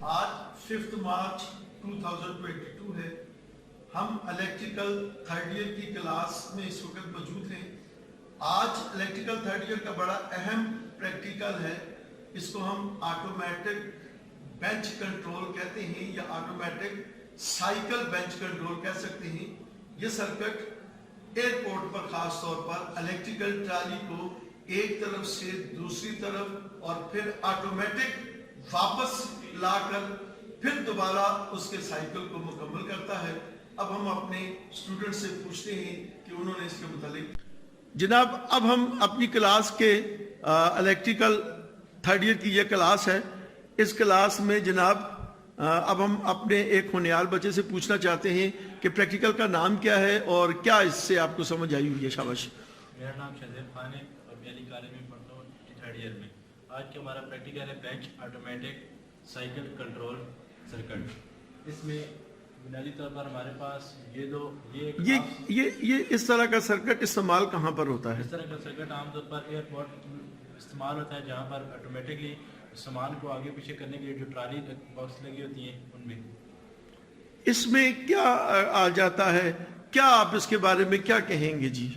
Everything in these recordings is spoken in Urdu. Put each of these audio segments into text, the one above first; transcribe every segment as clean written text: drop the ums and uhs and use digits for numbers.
آج 5 مارچ 2022 ہے. ہم الیکٹریکل تھرڈ ایئر کی کلاس میں اس وقت موجود ہیں. آج الیکٹریکل تھرڈ ایئر کا بڑا اہم پریکٹیکل ہے. اس کو ہم آٹومیٹک بینچ کنٹرول کہتے ہیں یا آٹومیٹک سائیکل بینچ کنٹرول کہہ سکتے ہیں. یہ سرکٹ ایئرپورٹ پر خاص طور پر الیکٹریکل ٹرالی کو ایک طرف سے دوسری طرف اور پھر آٹومیٹک واپس لا کر پھر دوبارہ اس کے سائیکل کو مکمل کرتا ہے. اب ہم اپنے اسٹوڈنٹ سے پوچھتے ہیں کہ انہوں نے اس کے متعلق. جناب اب ہم اپنی کلاس کے الیکٹریکل تھرڈ ایئر کی یہ کلاس ہے. اس کلاس میں جناب اب ہم اپنے ایک ہونہار بچے سے پوچھنا چاہتے ہیں کہ پریکٹیکل کا نام کیا ہے اور کیا اس سے آپ کو سمجھ آئی ہوئی ہے. شاباش. میرا نام شہزیب خان ہے اور میں علی کالج میں پڑھتا ہوں تھرڈ ایئر میں. آج کا ہمارا پریکٹیکل ہے bench automatic cycle control circuit. اس میں بنیادی طور پر ہمارے پاس یہ اس طرح کا سرکٹ استعمال کہاں پر ہوتا ہے؟ اس طرح کا سرکٹ عام طور پر ایئرپورٹ استعمال ہوتا ہے جہاں پر آٹومیٹکلی سامان کو آگے پیچھے کرنے کے لیے جو ٹرالی باکس لگی ہوتی ہیں ان میں. اس میں کیا آ جاتا ہے؟ کیا آپ اس کے بارے میں کیا کہیں گے جی؟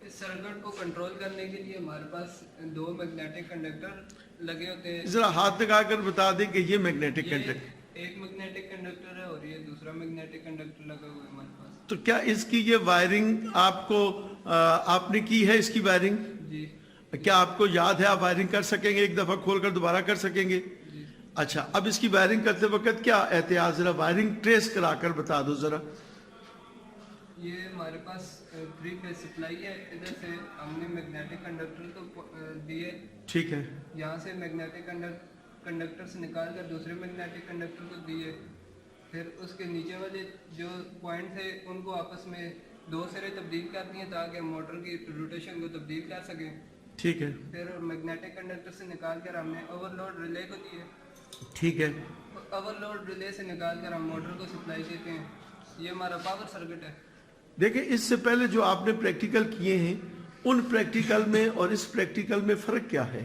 اس سرکٹ کو کنٹرول کرنے کے لیے ہمارے پاس 2 میگنیٹک کنڈکٹر لگے ہوتے ہیں. ذرا ہاتھ لگا کر بتا دیں کہ یہ میگنیٹک کنڈکٹر. ایک میگنیٹک کنڈکٹر ہے اور یہ دوسرا میگنیٹک کنڈکٹر لگا ہوا ہے ہمارے پاس. تو کیا اس کی یہ وائرنگ آپ نے کی ہے اس کی وائرنگ؟ جی. کیا آپ کو یاد ہے آپ وائرنگ کر سکیں گے؟ ایک دفعہ کھول کر دوبارہ کر سکیں گے؟ جی. اچھا اب اس کی وائرنگ کرتے وقت کیا احتیاط، ذرا وائرنگ ٹریس کرا کر بتا دو ذرا. یہ ہمارے پاس 3 فیز سپلائی ہے. ادھر سے ہم نے میگنیٹک کنڈکٹر کو دیے. ٹھیک ہے. یہاں سے میگنیٹک کنڈکٹر سے نکال کر دوسرے میگنیٹک کنڈکٹر کو دیے. پھر اس کے نیچے والے جو پوائنٹ تھے ان کو آپس میں 2 سرے تبدیل کر دیے تاکہ موٹر کی روٹیشن کو تبدیل کر سکیں. ٹھیک ہے. پھر میگنیٹک کنڈکٹر سے نکال کر ہم نے اوور لوڈ ریلے کو دیے. ٹھیک ہے. اوور لوڈ ریلے سے نکال کر ہم موٹر کو سپلائی دیتے ہیں. یہ ہمارا پاور سرکٹ ہے. دیکھیں اس سے پہلے جو آپ نے پریکٹیکل کیے ہیں ان پریکٹیکل میں اور اس پریکٹیکل میں فرق کیا ہے؟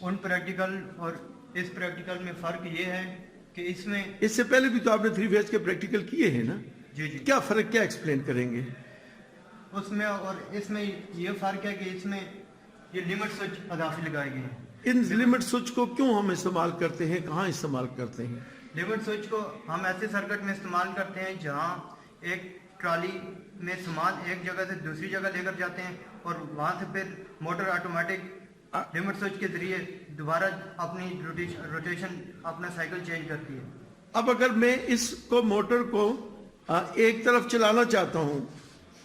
ان پریکٹیکل اور اس پریکٹیکل میں فرق یہ ہے کہ اس میں اس سے پہلے بھی تو آپ نے 3 فیز کے پریکٹیکل کیے ہیں نا. جی جی. کیا فرق، کیا ایکسپلین کریں گے؟ اس میں اور اس میں یہ فرق ہے کہ اس میں یہ لیمٹ سوئچ اضافی لگائے گئے ہیں. ان لیمٹ سوئچ کو کیوں ہم استعمال کرتے ہیں، کہاں استعمال کرتے ہیں؟ لیمٹ سوئچ کو ہم ایسے سرکٹ میں استعمال کرتے ہیں جہاں ایک ٹرالی میں سامان ایک جگہ سے دوسری جگہ لے کر جاتے ہیں اور وہاں سے پھر موٹر آٹومیٹک لیمٹ سوئچ کے ذریعے دوبارہ اپنی روٹیشن اپنا سائیکل چینج کرتی ہے. اب اگر میں اس کو موٹر کو ایک طرف چلانا چاہتا ہوں،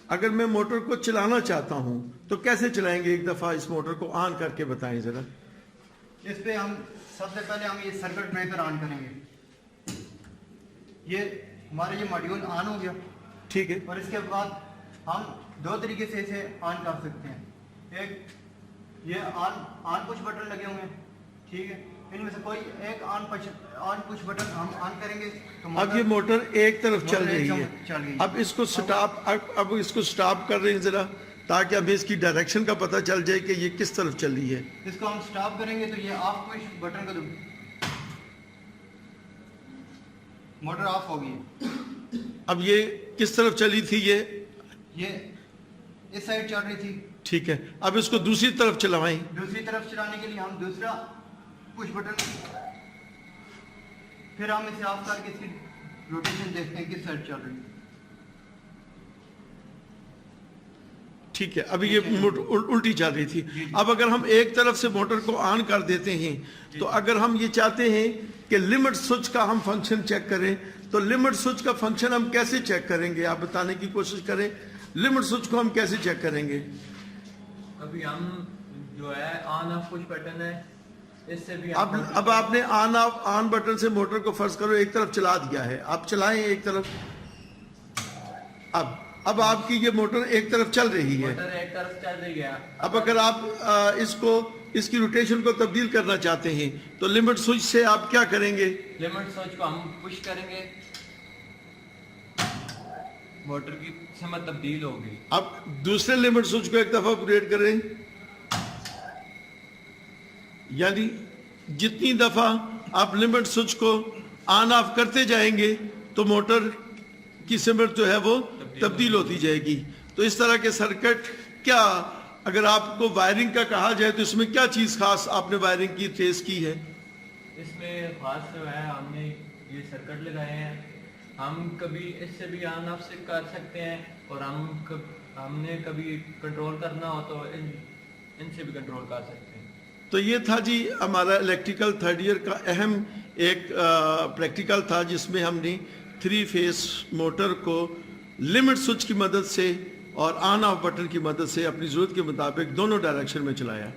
اگر میں موٹر کو چلانا چاہتا ہوں تو کیسے چلائیں گے؟ ایک دفعہ اس موٹر کو آن کر کے بتائیں ذرا. اس پہ ہم سب سے پہلے ہم یہ سرکٹ بریکر آن کریں گے. یہ ہمارا یہ ماڈیول آن ہو گیا. ٹھیک ہے. اور اس کے بعد ہم 2 طریقے سے اسے آن کر سکتے ہیں. ایک یہ آن پش بٹن لگے ہوئے ہیں. ٹھیک ہے. ان میں سے کوئی ایک آن پش بٹن ہم آن کریں گے تو اب یہ موٹر ایک طرف چل رہی ہے. اب اس کو سٹاپ کر رہے ہیں ذرا تاکہ ہمیں اس کی ڈائریکشن کا پتہ چل جائے کہ یہ کس طرف چل رہی ہے. اس کو ہم سٹاپ کریں گے تو یہ آف پش بٹن کو موٹر آف ہوگی. اب یہ کس طرف چلی تھی؟ یہ اس سائڈ چل رہی تھی. ٹھیک ہے. اب اس کو دوسری طرف چلوائیں. دوسری طرف چلانے کے لیے ہم دوسرا پش بٹن پھر ہم اسے آف کر کے اس کی روٹیشن دیکھتے ہیں کس سائڈ چل رہی ہے. ٹھیک ہے. ابھی یہ موٹر الٹی چل رہی تھی. اب اگر ہم ایک طرف سے موٹر کو آن کر دیتے ہیں تو اگر ہم یہ چاہتے ہیں کہ لیمٹ سوئچ کا ہم فنکشن چیک کریں تو لیمٹ سوئچ کا فنکشن ہم کیسے چیک کریں گے؟ آپ بتانے کی کوشش کریں. لیمٹ سوئچ کو ہم کیسے چیک کریں گے؟ ابھی ہم جو ہے آن آف پش بٹن ہے اس سے بھی اب آپ نے آن بٹن سے موٹر کو فرض کرو ایک طرف چلا دیا ہے. آپ چلائیں ایک طرف. اب آپ کی یہ موٹر ایک طرف چل رہی ہے. موٹر ایک طرف چل رہی ہے. اب اگر آپ اس کی روٹیشن کو تبدیل کرنا چاہتے ہیں تو لیمٹ سوئچ سے آپ کیا کریں گے؟ لیمٹ سوئچ کو ہم پش کریں گے موٹر کی سمت تبدیل ہوگی. اب دوسرے لیمٹ سوئچ کو ایک دفعہ آپریٹ کریں. یعنی جتنی دفعہ آپ لمٹ سوئچ کو آن آف کرتے جائیں گے تو موٹر کی سمت جو ہے وہ تبدیل ہوتی جائے گی. تو اس طرح کے سرکٹ کیا اگر آپ کو وائرنگ کا کہا جائے تو اس میں کیا چیز خاص آپ نے وائرنگ کی ٹریس کی ہے؟ اس میں خاص جو ہے ہم نے یہ سرکٹ لگائے ہیں. ہم کبھی اس سے بھی آن آف سے کر سکتے ہیں اور ہم نے کبھی کنٹرول کرنا ہو تو ان سے بھی کنٹرول کر سکتے ہیں. تو یہ تھا جی ہمارا الیکٹریکل تھرڈ ایئر کا اہم ایک پریکٹیکل تھا جس میں ہم نے 3 فیس موٹر کو لمٹ سوئچ کی مدد سے اور آن آف بٹن کی مدد سے اپنی ضرورت کے مطابق دونوں ڈائریکشن میں چلایا.